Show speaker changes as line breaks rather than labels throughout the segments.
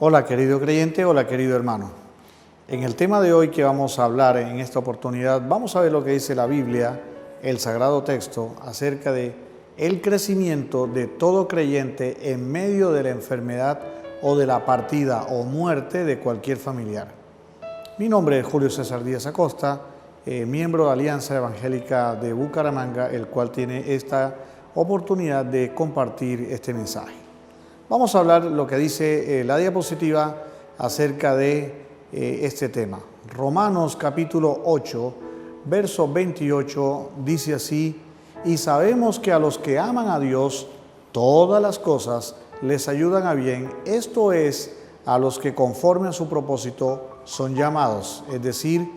Hola querido creyente, hola querido hermano. En el tema de hoy que vamos a hablar en esta oportunidad, vamos a ver lo que dice la Biblia, el Sagrado Texto, acerca de el crecimiento de todo creyente en medio de la enfermedad o de la partida o muerte de cualquier familiar. Mi nombre es Julio César Díaz Acosta, miembro de Alianza Evangélica de Bucaramanga, el cual tiene esta oportunidad de compartir este mensaje. Vamos a hablar lo que dice la diapositiva acerca de este tema. Romanos capítulo 8, verso 28 dice así: y sabemos que a los que aman a Dios, todas las cosas les ayudan a bien, esto es, a los que conforme a su propósito son llamados. Es decir,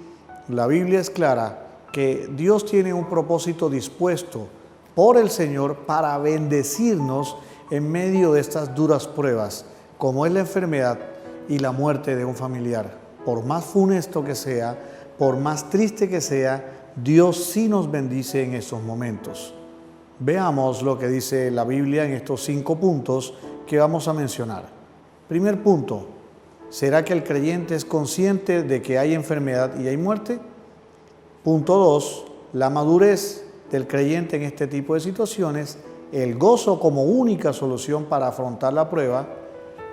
la Biblia es clara que Dios tiene un propósito dispuesto por el Señor para bendecirnos en medio de estas duras pruebas, como es la enfermedad y la muerte de un familiar. Por más funesto que sea, por más triste que sea, Dios sí nos bendice en estos momentos. Veamos lo que dice la Biblia en estos 5 puntos que vamos a mencionar. Primer punto, ¿será que el creyente es consciente de que hay enfermedad y hay muerte? Punto 2, la madurez del creyente en este tipo de situaciones, el gozo como única solución para afrontar la prueba,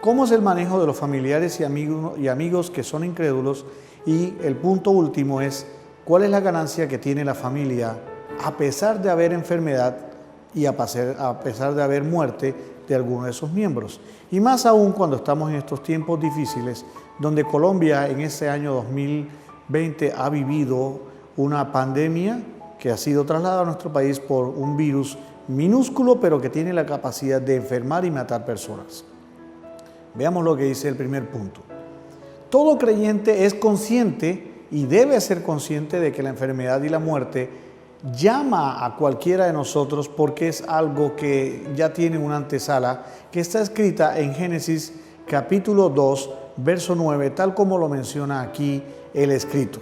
cómo es el manejo de los familiares y amigos que son incrédulos, y el punto último es cuál es la ganancia que tiene la familia a pesar de haber enfermedad y a pesar de haber muerte de alguno de sus miembros. Y más aún cuando estamos en estos tiempos difíciles, donde Colombia en este año 2020 ha vivido una pandemia que ha sido trasladada a nuestro país por un virus minúsculo, pero que tiene la capacidad de enfermar y matar personas. Veamos lo que dice el primer punto. Todo creyente es consciente y debe ser consciente de que la enfermedad y la muerte llama a cualquiera de nosotros, porque es algo que ya tiene una antesala que está escrita en Génesis capítulo 2, verso 9, tal como lo menciona aquí el escrito.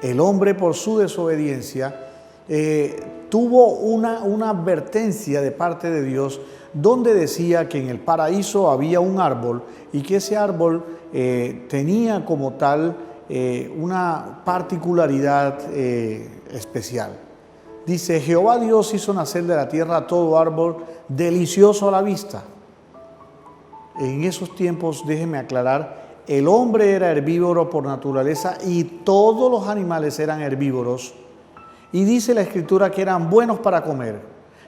El hombre, por su desobediencia, tuvo una advertencia de parte de Dios, donde decía que en el paraíso había un árbol y que ese árbol tenía como tal una particularidad especial. Dice: Jehová Dios hizo nacer de la tierra todo árbol delicioso a la vista. En esos tiempos, déjeme aclarar, el hombre era herbívoro por naturaleza y todos los animales eran herbívoros. Y dice la Escritura que eran buenos para comer,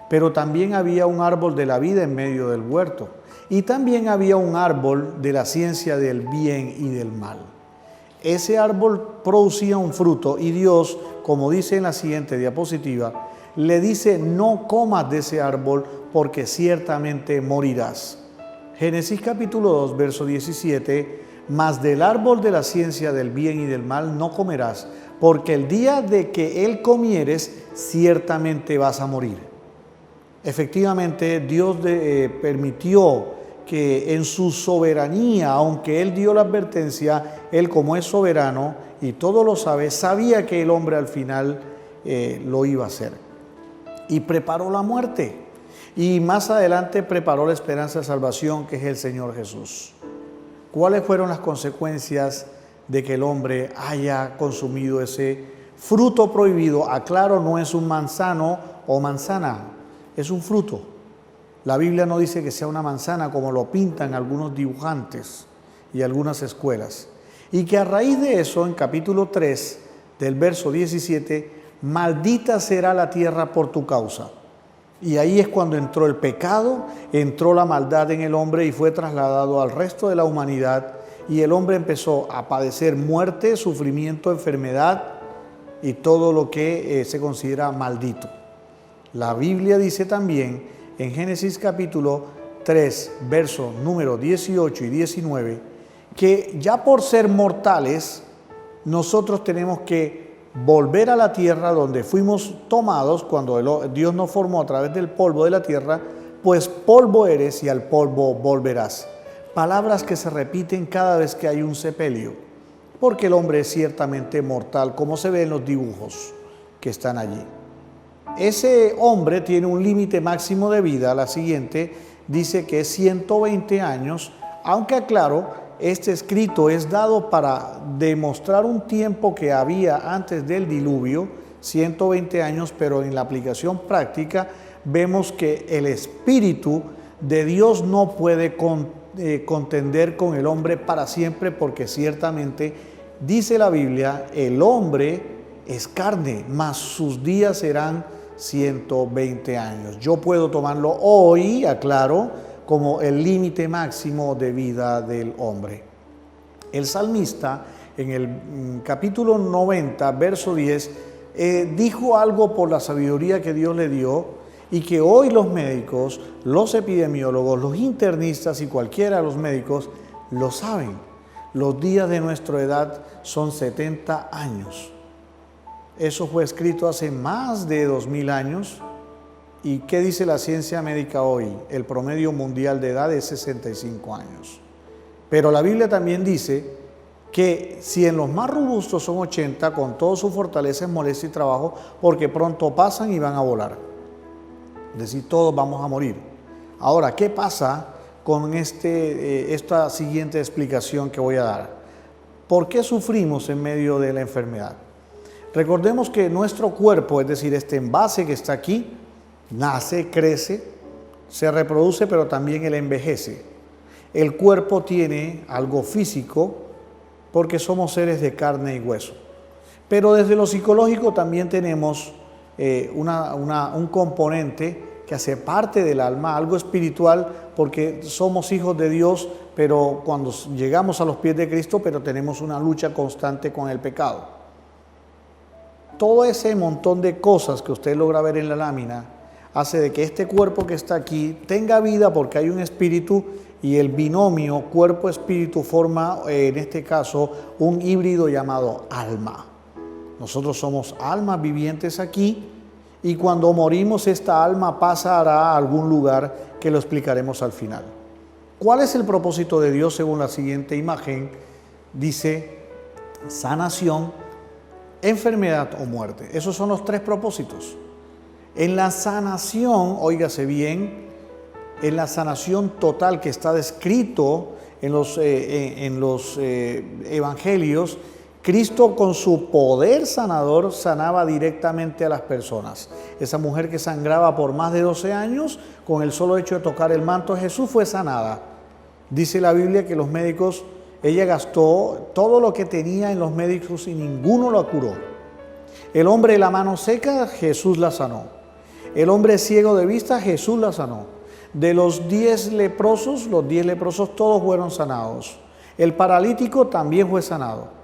pero también había un árbol de la vida en medio del huerto. Y también había un árbol de la ciencia del bien y del mal. Ese árbol producía un fruto y Dios, como dice en la siguiente diapositiva, le dice: no comas de ese árbol porque ciertamente morirás. Génesis capítulo 2, verso 17, mas del árbol de la ciencia del bien y del mal no comerás, porque el día de que él comieres, ciertamente vas a morir. Efectivamente, Dios permitió que en su soberanía, aunque Él dio la advertencia, Él, como es soberano y todo lo sabe, sabía que el hombre al final lo iba a hacer. Y preparó la muerte. Y más adelante preparó la esperanza de salvación, que es el Señor Jesús. ¿Cuáles fueron las consecuencias de que el hombre haya consumido ese fruto prohibido? Aclaro, no es un manzano o manzana, es un fruto. La Biblia no dice que sea una manzana como lo pintan algunos dibujantes y algunas escuelas. Y que a raíz de eso, en capítulo 3 del verso 17, maldita será la tierra por tu causa. Y ahí es cuando entró el pecado, entró la maldad en el hombre y fue trasladado al resto de la humanidad. Y el hombre empezó a padecer muerte, sufrimiento, enfermedad y todo lo que se considera maldito. La Biblia dice también en Génesis capítulo 3, versos número 18 y 19, que ya por ser mortales, nosotros tenemos que volver a la tierra donde fuimos tomados cuando Dios nos formó a través del polvo de la tierra, pues polvo eres y al polvo volverás. Palabras que se repiten cada vez que hay un sepelio, porque el hombre es ciertamente mortal, como se ve en los dibujos que están allí. Ese hombre tiene un límite máximo de vida, la siguiente dice que es 120 años, aunque aclaro este escrito es dado para demostrar un tiempo que había antes del diluvio, 120 años, pero en la aplicación práctica vemos que el Espíritu de Dios no puede contender con el hombre para siempre, porque ciertamente dice la Biblia, el hombre es carne, mas sus días serán 120 años. Yo puedo tomarlo hoy, aclaro, como el límite máximo de vida del hombre. El salmista en el capítulo 90, verso 10, dijo algo por la sabiduría que Dios le dio y que hoy los médicos, los epidemiólogos, los internistas y cualquiera de los médicos lo saben. Los días de nuestra edad son 70 años. Eso fue escrito hace más de 2000 años. ¿Y qué dice la ciencia médica hoy? El promedio mundial de edad es 65 años. Pero la Biblia también dice que si en los más robustos son 80, con toda su fortaleza, molestia y trabajo, porque pronto pasan y van a volar. Es decir, todos vamos a morir. Ahora, ¿qué pasa con esta siguiente explicación que voy a dar? ¿Por qué sufrimos en medio de la enfermedad? Recordemos que nuestro cuerpo, es decir, este envase que está aquí, nace, crece, se reproduce, pero también él envejece. El cuerpo tiene algo físico porque somos seres de carne y hueso. Pero desde lo psicológico también tenemos un componente que hace parte del alma, algo espiritual, porque somos hijos de Dios, pero cuando llegamos a los pies de Cristo, pero tenemos una lucha constante con el pecado. Todo ese montón de cosas que usted logra ver en la lámina hace de que este cuerpo que está aquí tenga vida porque hay un espíritu, y el binomio cuerpo-espíritu forma, en este caso, un híbrido llamado alma. Nosotros somos almas vivientes aquí, y cuando morimos esta alma pasará a algún lugar que lo explicaremos al final. ¿Cuál es el propósito de Dios según la siguiente imagen? Dice sanación, enfermedad o muerte. Esos son los tres propósitos. En la sanación, óigase bien, en la sanación total que está descrito en los evangelios, Cristo con su poder sanador sanaba directamente a las personas. Esa mujer que sangraba por más de 12 años, con el solo hecho de tocar el manto de Jesús fue sanada. Dice la Biblia que los médicos, ella gastó todo lo que tenía en los médicos y ninguno la curó. El hombre de la mano seca, Jesús la sanó. El hombre ciego de vista, Jesús la sanó. De los 10 leprosos todos fueron sanados. El paralítico también fue sanado.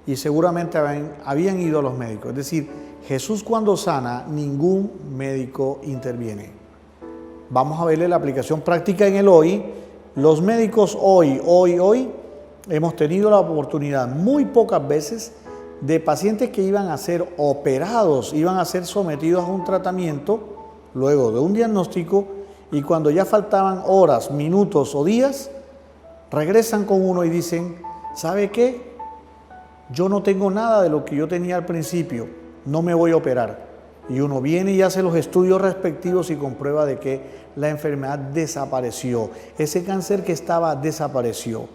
Y seguramente habían ido a los médicos. Es decir, Jesús cuando sana, ningún médico interviene. Vamos a verle la aplicación práctica en el hoy. Los médicos hoy, hemos tenido la oportunidad muy pocas veces de pacientes que iban a ser operados, iban a ser sometidos a un tratamiento, luego de un diagnóstico, y cuando ya faltaban horas, minutos o días, regresan con uno y dicen, ¿sabe qué? Yo no tengo nada de lo que yo tenía al principio, no me voy a operar. Y uno viene y hace los estudios respectivos y comprueba de que la enfermedad desapareció. Ese cáncer que estaba desapareció.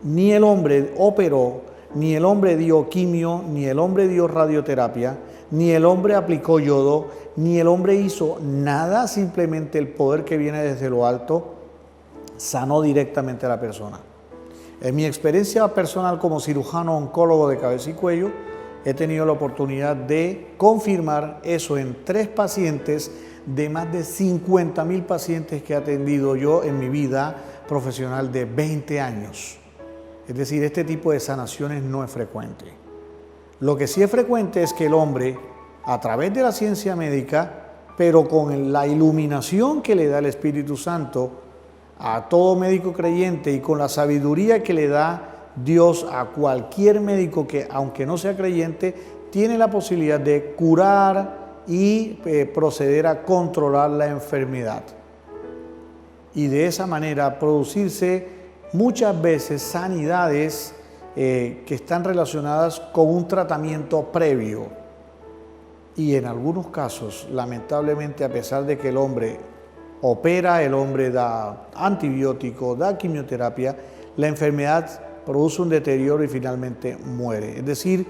Ni el hombre operó, ni el hombre dio quimio, ni el hombre dio radioterapia, ni el hombre aplicó yodo, ni el hombre hizo nada, simplemente el poder que viene desde lo alto sanó directamente a la persona. En mi experiencia personal como cirujano oncólogo de cabeza y cuello, he tenido la oportunidad de confirmar eso en 3 pacientes de más de 50,000 pacientes que he atendido yo en mi vida profesional de 20 años. Es decir, este tipo de sanaciones no es frecuente. Lo que sí es frecuente es que el hombre, a través de la ciencia médica, pero con la iluminación que le da el Espíritu Santo a todo médico creyente y con la sabiduría que le da Dios a cualquier médico que, aunque no sea creyente, tiene la posibilidad de curar y proceder a controlar la enfermedad. Y de esa manera producirse muchas veces sanidades que están relacionadas con un tratamiento previo. Y en algunos casos, lamentablemente, a pesar de que el hombre opera, el hombre da antibiótico, da quimioterapia, la enfermedad produce un deterioro y finalmente muere. Es decir,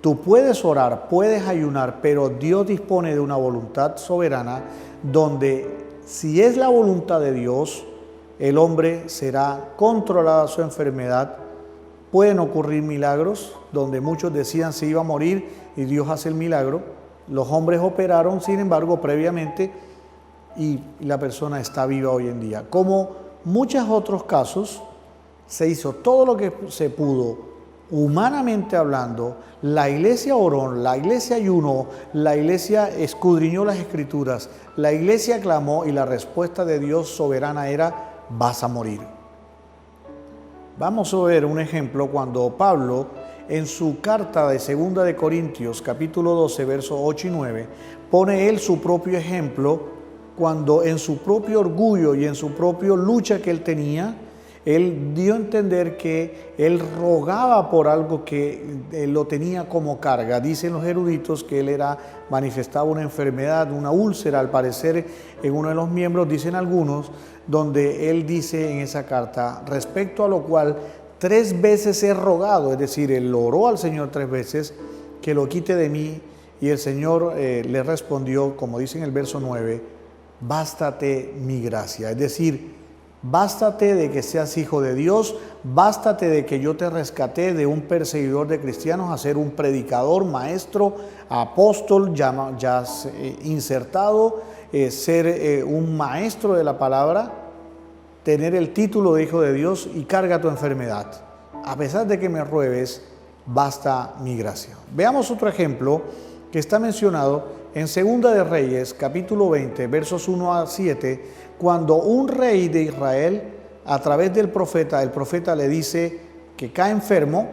tú puedes orar, puedes ayunar, pero Dios dispone de una voluntad soberana donde, si es la voluntad de Dios, el hombre será controlada su enfermedad. Pueden ocurrir milagros donde muchos decían se iba a morir y Dios hace el milagro. Los hombres operaron, sin embargo, previamente, y la persona está viva hoy en día. Como muchos otros casos, se hizo todo lo que se pudo, humanamente hablando. La iglesia oró, la iglesia ayunó, la iglesia escudriñó las escrituras, la iglesia clamó y la respuesta de Dios soberana era: vas a morir. Vamos a ver un ejemplo cuando Pablo, en su carta de 2 de Corintios, capítulo 12, versos 8 y 9, pone él su propio ejemplo cuando en su propio orgullo y en su propia lucha que él tenía, él dio a entender que él rogaba por algo que lo tenía como carga. Dicen los eruditos que él manifestaba una enfermedad, una úlcera, al parecer en uno de los miembros, dicen algunos, donde él dice en esa carta, respecto a lo cual 3 veces he rogado, es decir, él oró al Señor 3 veces, que lo quite de mí, y el Señor le respondió, como dice en el verso 9, bástate mi gracia, es decir, bástate de que seas hijo de Dios, bástate de que yo te rescaté de un perseguidor de cristianos a ser un predicador, maestro, apóstol, ya insertado, ser un maestro de la palabra, tener el título de hijo de Dios y carga tu enfermedad. A pesar de que me ruegues, basta mi gracia. Veamos otro ejemplo que está mencionado en 2 de Reyes, capítulo 20, versos 1 a 7, cuando un rey de Israel, a través del profeta, el profeta le dice que cae enfermo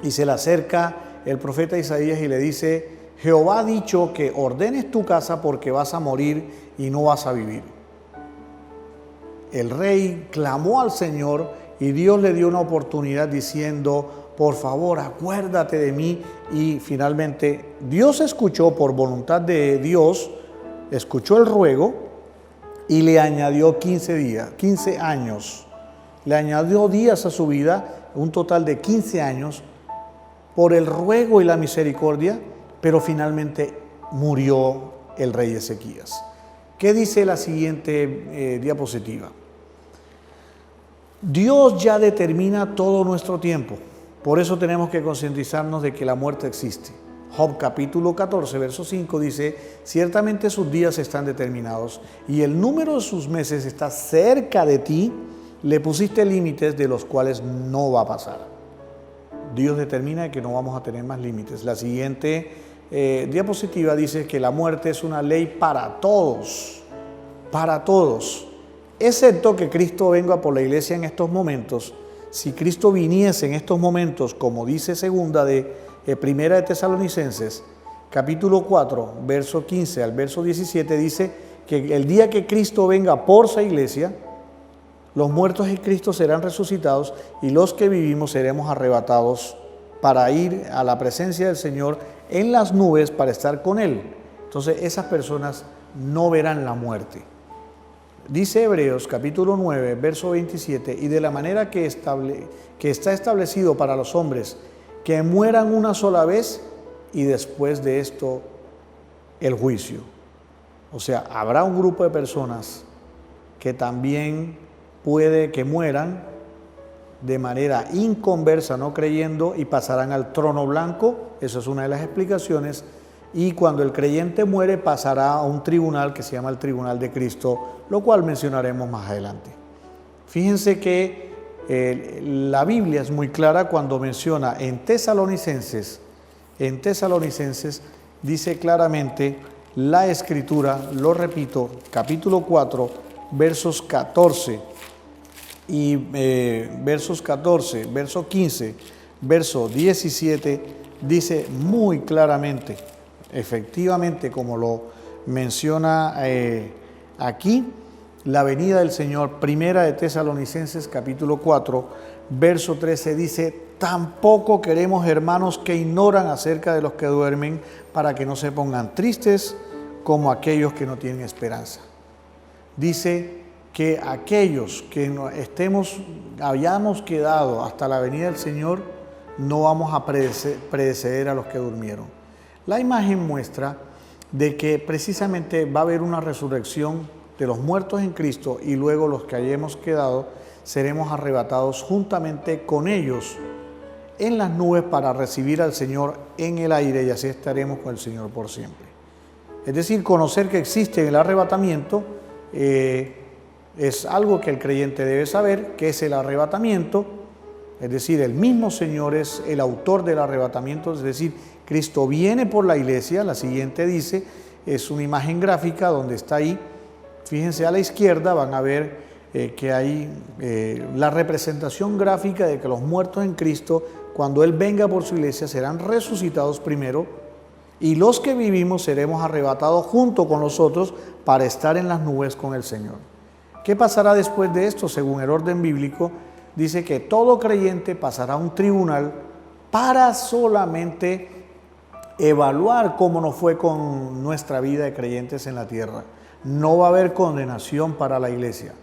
y se le acerca el profeta Isaías y le dice: Jehová ha dicho que ordenes tu casa porque vas a morir y no vas a vivir. El rey clamó al Señor y Dios le dio una oportunidad diciendo: por favor, acuérdate de mí. Y finalmente Dios escuchó, por voluntad de Dios, escuchó el ruego y le añadió 15 años. Le añadió días a su vida, un total de 15 años, por el ruego y la misericordia, pero finalmente murió el rey Ezequías. ¿Qué dice la siguiente diapositiva? Dios ya determina todo nuestro tiempo. Por eso tenemos que concientizarnos de que la muerte existe. Job capítulo 14, verso 5 dice: ciertamente sus días están determinados y el número de sus meses está cerca de ti, le pusiste límites de los cuales no va a pasar. Dios determina que no vamos a tener más límites. La siguiente diapositiva dice que la muerte es una ley para todos, excepto que Cristo venga por la iglesia en estos momentos. Si Cristo viniese en estos momentos, como dice Primera de Tesalonicenses, capítulo 4, verso 15 al verso 17, dice que el día que Cristo venga por su iglesia, los muertos en Cristo serán resucitados y los que vivimos seremos arrebatados para ir a la presencia del Señor en las nubes para estar con Él. Entonces esas personas no verán la muerte. Dice Hebreos capítulo 9, verso 27, y de la manera que está establecido para los hombres que mueran una sola vez y después de esto el juicio. O sea, habrá un grupo de personas que también puede que mueran de manera inconversa, no creyendo, y pasarán al trono blanco. Esa es una de las explicaciones. Y cuando el creyente muere pasará a un tribunal que se llama el tribunal de Cristo, lo cual mencionaremos más adelante. Fíjense que la Biblia es muy clara cuando menciona en Tesalonicenses dice claramente la Escritura, lo repito, capítulo 4, versos 14 y verso 15, verso 17, dice muy claramente, efectivamente, como lo menciona aquí, la venida del Señor. Primera de Tesalonicenses capítulo 4, verso 13 dice: tampoco queremos, hermanos, que ignoran acerca de los que duermen, para que no se pongan tristes como aquellos que no tienen esperanza. Dice que aquellos que hayamos quedado hasta la venida del Señor, no vamos a predeceder a los que durmieron. La imagen muestra de que precisamente va a haber una resurrección de los muertos en Cristo y luego los que hayamos quedado seremos arrebatados juntamente con ellos en las nubes para recibir al Señor en el aire y así estaremos con el Señor por siempre. Es decir, conocer que existe el arrebatamiento es algo que el creyente debe saber, que es el arrebatamiento, es decir, el mismo Señor es el autor del arrebatamiento, es decir, Cristo viene por la iglesia. La siguiente dice, es una imagen gráfica donde está ahí, fíjense a la izquierda, van a ver que hay la representación gráfica de que los muertos en Cristo, cuando Él venga por su iglesia, serán resucitados primero y los que vivimos seremos arrebatados junto con los otros para estar en las nubes con el Señor. ¿Qué pasará después de esto? Según el orden bíblico, dice que todo creyente pasará a un tribunal para solamente evaluar cómo nos fue con nuestra vida de creyentes en la tierra. No va a haber condenación para la iglesia,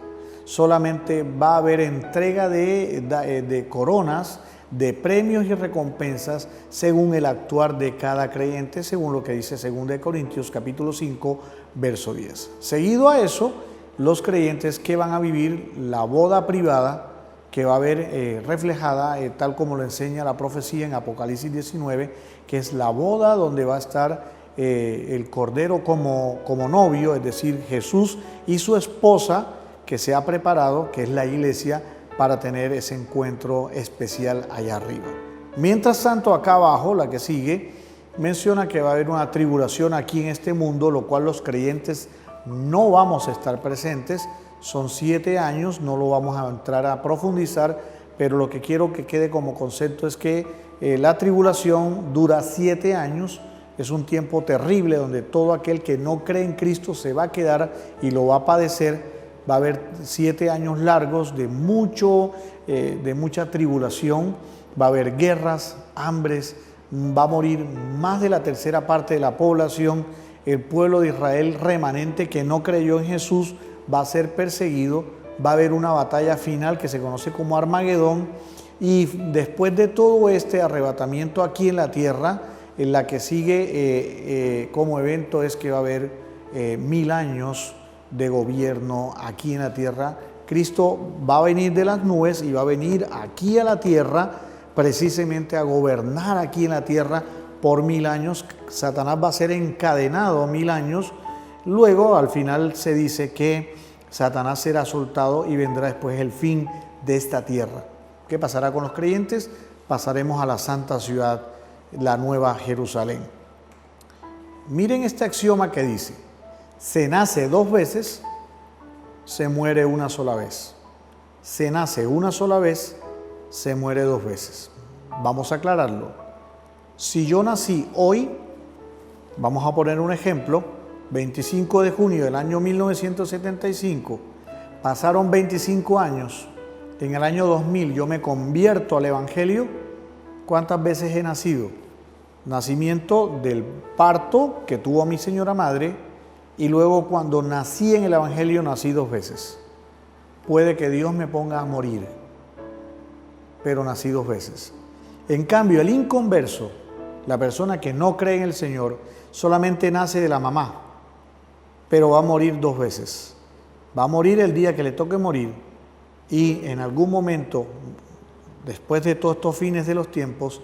solamente va a haber entrega de coronas, de premios y recompensas según el actuar de cada creyente, según lo que dice 2 Corintios capítulo 5, verso 10. Seguido a eso, los creyentes que van a vivir la boda privada, que va a ver reflejada, tal como lo enseña la profecía en Apocalipsis 19, que es la boda donde va a estar el Cordero como novio, es decir, Jesús y su esposa, que se ha preparado, que es la iglesia, para tener ese encuentro especial allá arriba. Mientras tanto, acá abajo, la que sigue, menciona que va a haber una tribulación aquí en este mundo, lo cual los creyentes no vamos a estar presentes. Son 7 años, no lo vamos a entrar a profundizar, pero lo que quiero que quede como concepto es que la tribulación dura 7 años, es un tiempo terrible donde todo aquel que no cree en Cristo se va a quedar y lo va a padecer. Va a haber 7 años largos de mucha tribulación, va a haber guerras, hambres, va a morir más de la tercera parte de la población. El pueblo de Israel remanente que no creyó en Jesús va a ser perseguido, va a haber una batalla final que se conoce como Armagedón, y después de todo este arrebatamiento aquí en la tierra, en la que sigue como evento es que va a haber 1000 años de gobierno aquí en la tierra. Cristo va a venir de las nubes y va a venir aquí a la tierra precisamente a gobernar aquí en la tierra por 1000 años. Satanás va a ser encadenado 1000 años. Luego, al final se dice que Satanás será soltado y vendrá después el fin de esta tierra. ¿Qué pasará con los creyentes? Pasaremos a la santa ciudad, la nueva Jerusalén. Miren este axioma que dice: se nace 2 veces, se muere una sola vez. Se nace una sola vez, se muere 2 veces. Vamos a aclararlo. Si yo nací hoy, vamos a poner un ejemplo, 25 de junio del año 1975, pasaron 25 años, en el año 2000 yo me convierto al Evangelio. ¿Cuántas veces he nacido? Nacimiento del parto que tuvo mi señora madre, y luego cuando nací en el Evangelio nací 2 veces. Puede que Dios me ponga a morir, pero nací 2 veces. En cambio, el inconverso, la persona que no cree en el Señor, solamente nace de la mamá, pero va a morir 2 veces. Va a morir el día que le toque morir, y en algún momento, después de todos estos fines de los tiempos,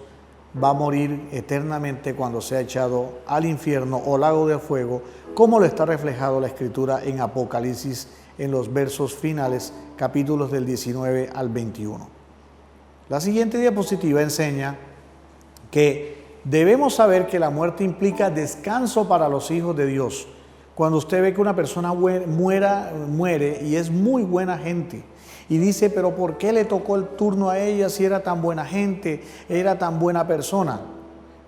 va a morir eternamente cuando sea echado al infierno o lago de fuego, como lo está reflejado la Escritura en Apocalipsis, en los versos finales, capítulos del 19 al 21. La siguiente diapositiva enseña que debemos saber que la muerte implica descanso para los hijos de Dios. Cuando usted ve que una persona muere y es muy buena gente, y dice, pero ¿por qué le tocó el turno a ella si era tan buena gente, era tan buena persona?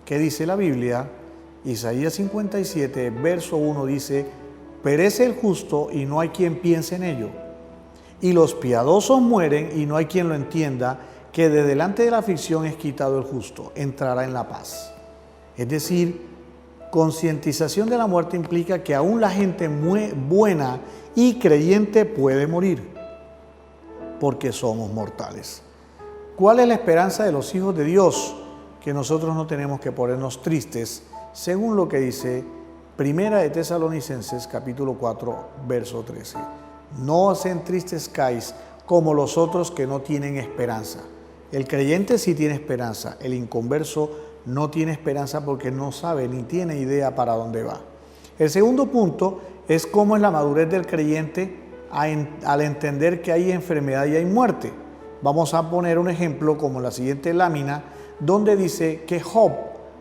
¿Qué dice la Biblia? Isaías 57, verso 1 dice, perece el justo y no hay quien piense en ello. Y los piadosos mueren y no hay quien lo entienda, que de delante de la aflicción es quitado el justo, entrará en la paz. Es decir, Concientización de la muerte implica que aún la gente buena y creyente puede morir, porque somos mortales. ¿Cuál es la esperanza de los hijos de Dios? Que nosotros no tenemos que ponernos tristes, según lo que dice Primera de Tesalonicenses, capítulo 4, verso 13. No os entristezcáis como los otros que no tienen esperanza. El creyente sí tiene esperanza, el inconverso no tiene esperanza porque no sabe ni tiene idea para dónde va. El segundo punto es cómo es la madurez del creyente al entender que hay enfermedad y hay muerte. Vamos a poner un ejemplo como la siguiente lámina, donde dice que Job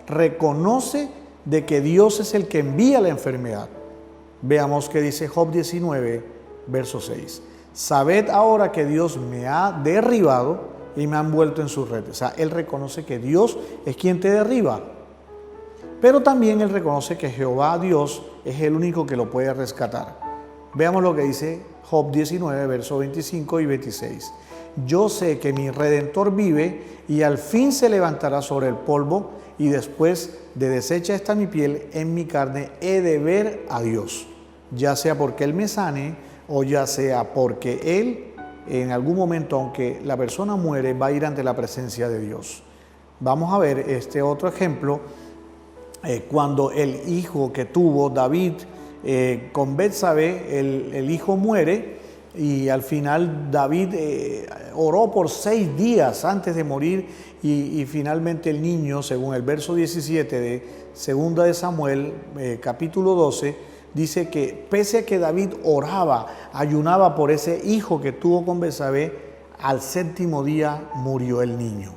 reconoce de que Dios es el que envía la enfermedad. Veamos qué dice Job 19, verso 6. Sabed ahora que Dios me ha derribado y me han vuelto en su red. O sea, él reconoce que Dios es quien te derriba. Pero también él reconoce que Jehová Dios es el único que lo puede rescatar. Veamos lo que dice Job 19, versos 25 y 26. Yo sé que mi Redentor vive y al fin se levantará sobre el polvo, y después de deshecha está mi piel, en mi carne he de ver a Dios, ya sea porque Él me sane o ya sea porque Él en algún momento, aunque la persona muere, va a ir ante la presencia de Dios. Vamos a ver este otro ejemplo, cuando el hijo que tuvo David con Betsabé, el hijo muere. Y al final David oró por 6 días antes de morir y finalmente el niño, según el verso 17 de 2 de Samuel, capítulo 12, dice que pese a que David oraba, ayunaba por ese hijo que tuvo con Betsabé, al 7º día murió el niño.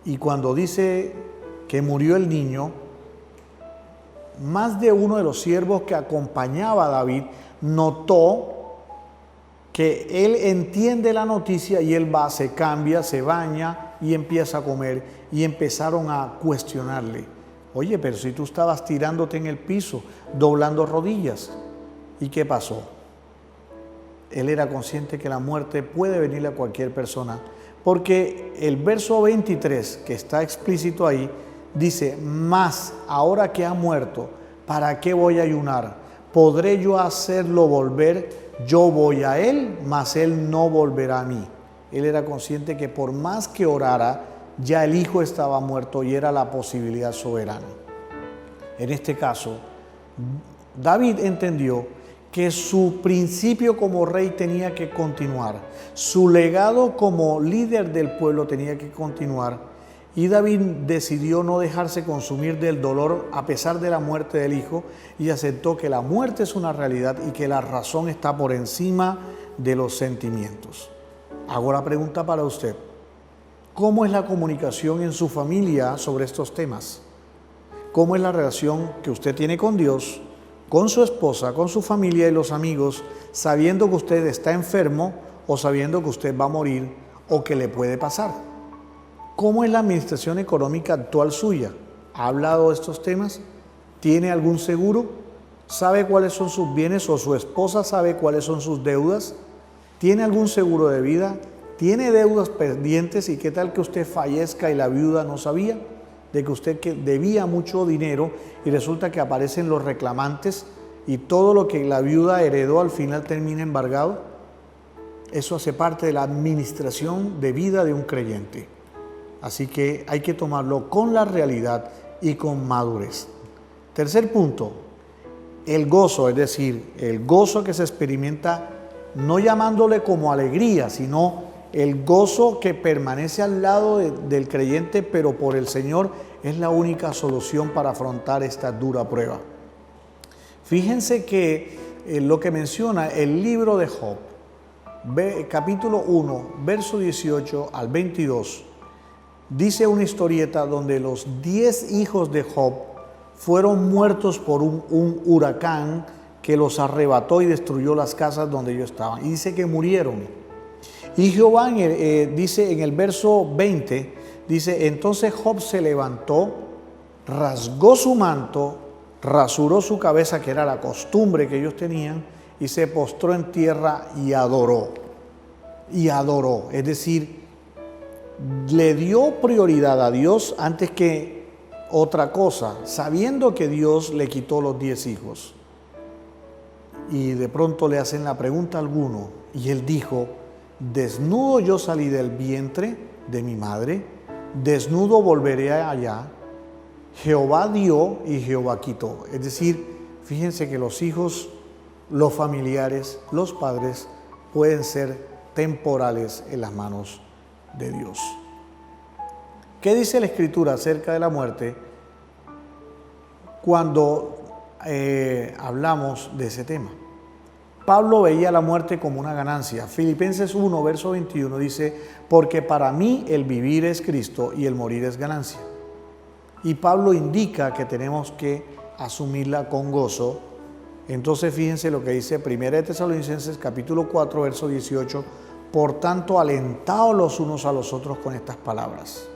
Y cuando dice que murió el niño, más de uno de los siervos que acompañaba a David notó que él entiende la noticia y él va, se cambia, se baña y empieza a comer. Y empezaron a cuestionarle. Oye, pero si tú estabas tirándote en el piso, doblando rodillas. ¿Y qué pasó? Él era consciente que la muerte puede venirle a cualquier persona. Porque el verso 23, que está explícito ahí, dice, mas ahora que ha muerto, ¿para qué voy a ayunar? ¿Podré yo hacerlo volver? Yo voy a él, mas él no volverá a mí. Él era consciente que por más que orara, ya el hijo estaba muerto y era la posibilidad soberana. En este caso, David entendió que su principio como rey tenía que continuar, su legado como líder del pueblo tenía que continuar, y David decidió no dejarse consumir del dolor a pesar de la muerte del hijo y aceptó que la muerte es una realidad y que la razón está por encima de los sentimientos. Hago la pregunta para usted: ¿cómo es la comunicación en su familia sobre estos temas? ¿Cómo es la relación que usted tiene con Dios, con su esposa, con su familia y los amigos, sabiendo que usted está enfermo o sabiendo que usted va a morir o que le puede pasar? ¿Cómo es la administración económica actual suya? ¿Ha hablado de estos temas? ¿Tiene algún seguro? ¿Sabe cuáles son sus bienes o su esposa sabe cuáles son sus deudas? ¿Tiene algún seguro de vida? ¿Tiene deudas pendientes? ¿Y qué tal que usted fallezca y la viuda no sabía de que usted debía mucho dinero y resulta que aparecen los reclamantes y todo lo que la viuda heredó al final termina embargado? Eso hace parte de la administración de vida de un creyente. Así que hay que tomarlo con la realidad y con madurez. Tercer punto, el gozo, es decir, el gozo que se experimenta no llamándole como alegría, sino el gozo que permanece al lado del creyente, pero por el Señor, es la única solución para afrontar esta dura prueba. Fíjense que lo que menciona el libro de Job, capítulo 1, verso 18 al 22, dice una historieta donde los 10 hijos de Job fueron muertos por un huracán que los arrebató y destruyó las casas donde ellos estaban. Y dice que murieron. Y Jehová dice en el verso 20, dice, entonces Job se levantó, rasgó su manto, rasuró su cabeza, que era la costumbre que ellos tenían, y se postró en tierra y adoró. Y adoró, es decir, le dio prioridad a Dios antes que otra cosa, sabiendo que Dios le quitó los 10 hijos. Y de pronto le hacen la pregunta a alguno, y él dijo: desnudo yo salí del vientre de mi madre, desnudo volveré allá. Jehová dio y Jehová quitó. Es decir, fíjense que los hijos, los familiares, los padres pueden ser temporales en las manos de Dios. ¿Qué dice la Escritura acerca de la muerte cuando hablamos de ese tema? Pablo veía la muerte como una ganancia. Filipenses 1, verso 21 dice: porque para mí el vivir es Cristo y el morir es ganancia. Y Pablo indica que tenemos que asumirla con gozo. Entonces fíjense lo que dice 1 Tesalonicenses capítulo 4, verso 18: por tanto, alentaos los unos a los otros con estas palabras.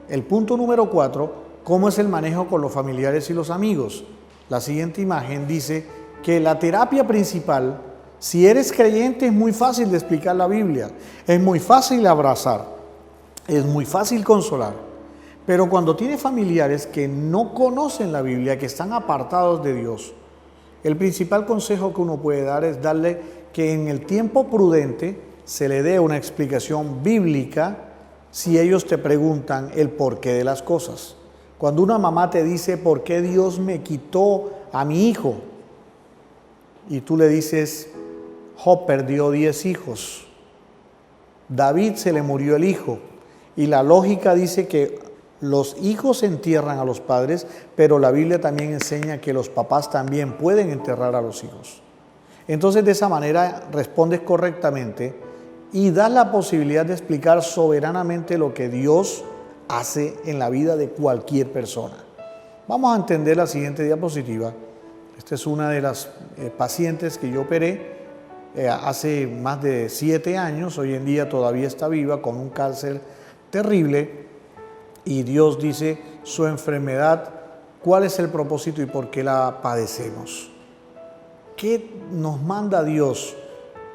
El punto número 4, ¿cómo es el manejo con los familiares y los amigos? La siguiente imagen dice que la terapia principal, si eres creyente, es muy fácil de explicar la Biblia, es muy fácil abrazar, es muy fácil consolar. Pero cuando tienes familiares que no conocen la Biblia, que están apartados de Dios, el principal consejo que uno puede dar es darle que en el tiempo prudente se le dé una explicación bíblica si ellos te preguntan el porqué de las cosas. Cuando una mamá te dice: ¿por qué Dios me quitó a mi hijo? Y tú le dices: Job perdió 10 hijos, David se le murió el hijo. Y la lógica dice que los hijos entierran a los padres, pero la Biblia también enseña que los papás también pueden enterrar a los hijos. Entonces, de esa manera respondes correctamente y das la posibilidad de explicar soberanamente lo que Dios hace en la vida de cualquier persona. Vamos a entender la siguiente diapositiva. Esta es una de las pacientes que yo operé hace más de 7 años. Hoy en día todavía está viva con un cáncer terrible. Y Dios dice su enfermedad, cuál es el propósito y por qué la padecemos. ¿Qué nos manda Dios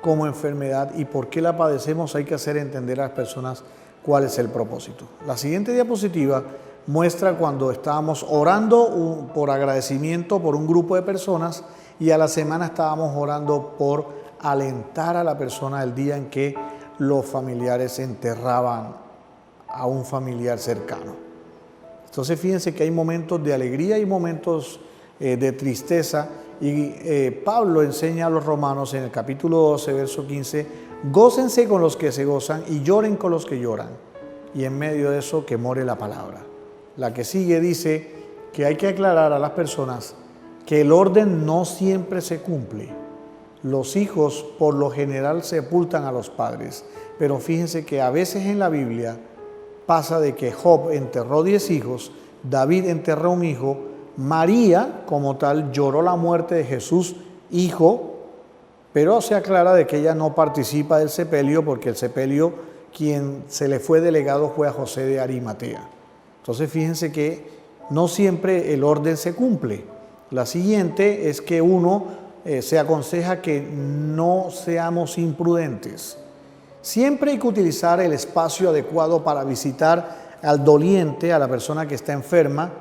como enfermedad y por qué la padecemos? Hay que hacer entender a las personas cuál es el propósito. La siguiente diapositiva muestra cuando estábamos orando por agradecimiento por un grupo de personas y a la semana estábamos orando por alentar a la persona el día en que los familiares enterraban a un familiar cercano. Entonces fíjense que hay momentos de alegría y momentos de tristeza. Y Pablo enseña a los romanos en el capítulo 12, verso 15: gócense con los que se gozan y lloren con los que lloran. Y en medio de eso, que more la palabra. La que sigue dice que hay que aclarar a las personas que el orden no siempre se cumple. Los hijos por lo general sepultan a los padres, pero fíjense que a veces en la Biblia pasa de que Job enterró 10 hijos, David enterró un hijo, María, como tal, lloró la muerte de Jesús, hijo, pero se aclara de que ella no participa del sepelio, porque el sepelio, quien se le fue delegado fue a José de Arimatea. Entonces, fíjense que no siempre el orden se cumple. La siguiente es que uno se aconseja que no seamos imprudentes. Siempre hay que utilizar el espacio adecuado para visitar al doliente, a la persona que está enferma,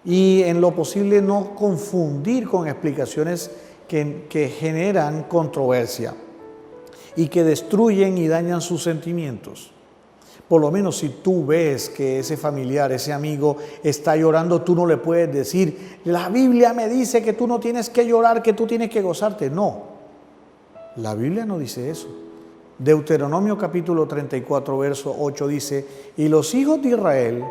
y en lo posible no confundir con explicaciones que generan controversia y que destruyen y dañan sus sentimientos. Por lo menos si tú ves que ese familiar, ese amigo está llorando, tú no le puedes decir: la Biblia me dice que tú no tienes que llorar, que tú tienes que gozarte. No, la Biblia no dice eso. Deuteronomio capítulo 34, verso 8 dice: y los hijos de Israel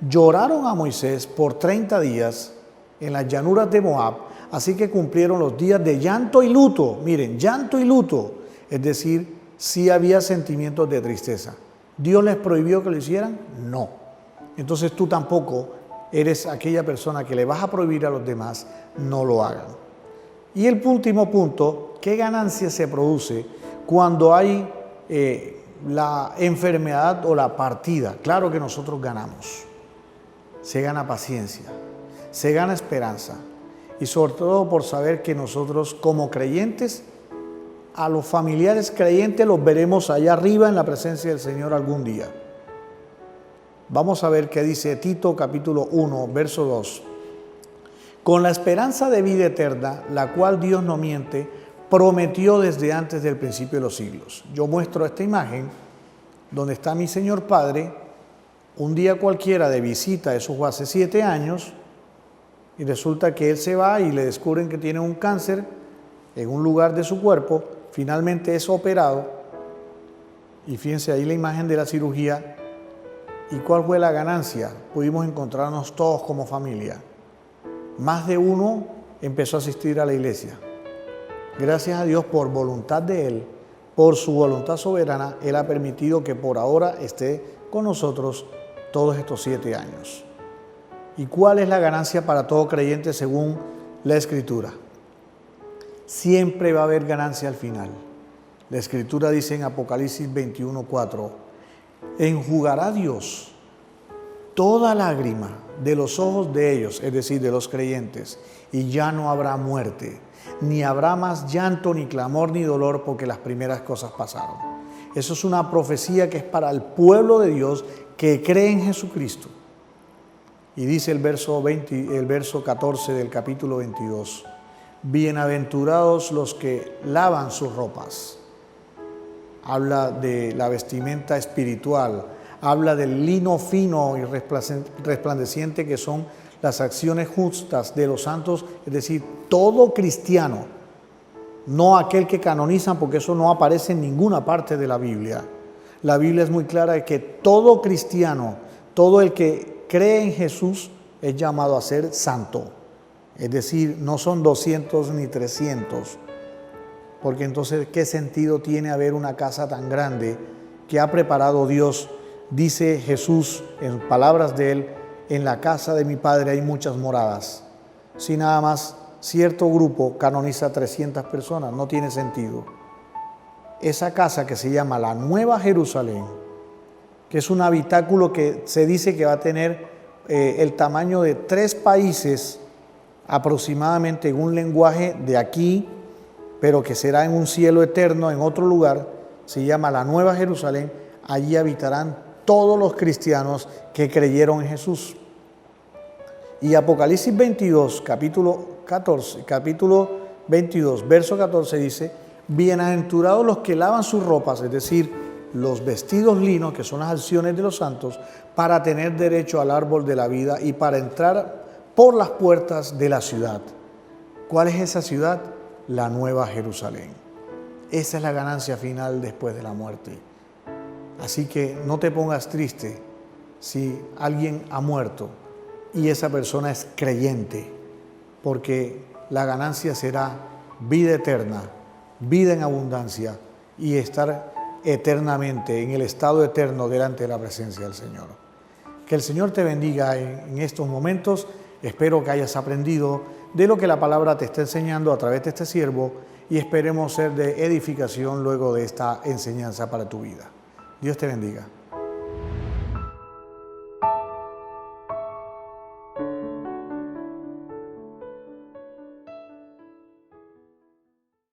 lloraron a Moisés por 30 días en las llanuras de Moab, así que cumplieron los días de llanto y luto. Miren, llanto y luto, es decir, sí había sentimientos de tristeza. ¿Dios les prohibió que lo hicieran? No. Entonces tú tampoco eres aquella persona que le vas a prohibir a los demás no lo hagan. Y el último punto, ¿qué ganancia se produce cuando hay la enfermedad o la partida? Claro que nosotros ganamos. Se gana paciencia, se gana esperanza y sobre todo por saber que nosotros como creyentes, a los familiares creyentes los veremos allá arriba en la presencia del Señor algún día. Vamos a ver qué dice Tito capítulo 1, verso 2. Con la esperanza de vida eterna, la cual Dios no miente, prometió desde antes del principio de los siglos. Yo muestro esta imagen donde está mi Señor Padre, un día cualquiera de visita, eso fue hace 7 años, y resulta que Él se va y le descubren que tiene un cáncer en un lugar de su cuerpo, finalmente es operado, y fíjense ahí la imagen de la cirugía. ¿Y cuál fue la ganancia? Pudimos encontrarnos todos como familia. Más de uno empezó a asistir a la iglesia. Gracias a Dios, por voluntad de Él, por su voluntad soberana, Él ha permitido que por ahora esté con nosotros todos estos 7 años. ¿Y cuál es la ganancia para todo creyente según la Escritura? Siempre va a haber ganancia al final. La Escritura dice en Apocalipsis 21:4, enjugará Dios toda lágrima de los ojos de ellos, es decir, de los creyentes, y ya no habrá muerte, ni habrá más llanto, ni clamor, ni dolor, porque las primeras cosas pasaron. Eso es una profecía que es para el pueblo de Dios que cree en Jesucristo. Y dice el verso 14 del capítulo 22, bienaventurados los que lavan sus ropas. Habla de la vestimenta espiritual, habla del lino fino y resplandeciente que son las acciones justas de los santos, es decir, todo cristiano, no aquel que canonizan, porque eso no aparece en ninguna parte de la Biblia. La Biblia es muy clara de que todo cristiano, todo el que cree en Jesús es llamado a ser santo, es decir, no son 200 ni 300, porque entonces, ¿qué sentido tiene haber una casa tan grande que ha preparado Dios? Dice Jesús en palabras de Él, en la casa de mi Padre hay muchas moradas. Si nada más cierto grupo canoniza 300 personas, no tiene sentido. Esa casa que se llama la Nueva Jerusalén, que es un habitáculo que se dice que va a tener el tamaño de 3 países aproximadamente en un lenguaje de aquí, pero que será en un cielo eterno, en otro lugar, se llama la Nueva Jerusalén. Allí habitarán todos los cristianos que creyeron en Jesús. Y Apocalipsis 22, capítulo 22, verso 14 dice, bienaventurados los que lavan sus ropas, es decir, los vestidos linos, que son las acciones de los santos, para tener derecho al árbol de la vida y para entrar por las puertas de la ciudad. ¿Cuál es esa ciudad? La Nueva Jerusalén. Esa es la ganancia final después de la muerte. Así que no te pongas triste si alguien ha muerto y esa persona es creyente, porque la ganancia será vida eterna, vida en abundancia y estar eternamente en el estado eterno delante de la presencia del Señor. Que el Señor te bendiga en estos momentos. Espero que hayas aprendido de lo que la palabra te está enseñando a través de este siervo y esperemos ser de edificación luego de esta enseñanza para tu vida. Dios te bendiga.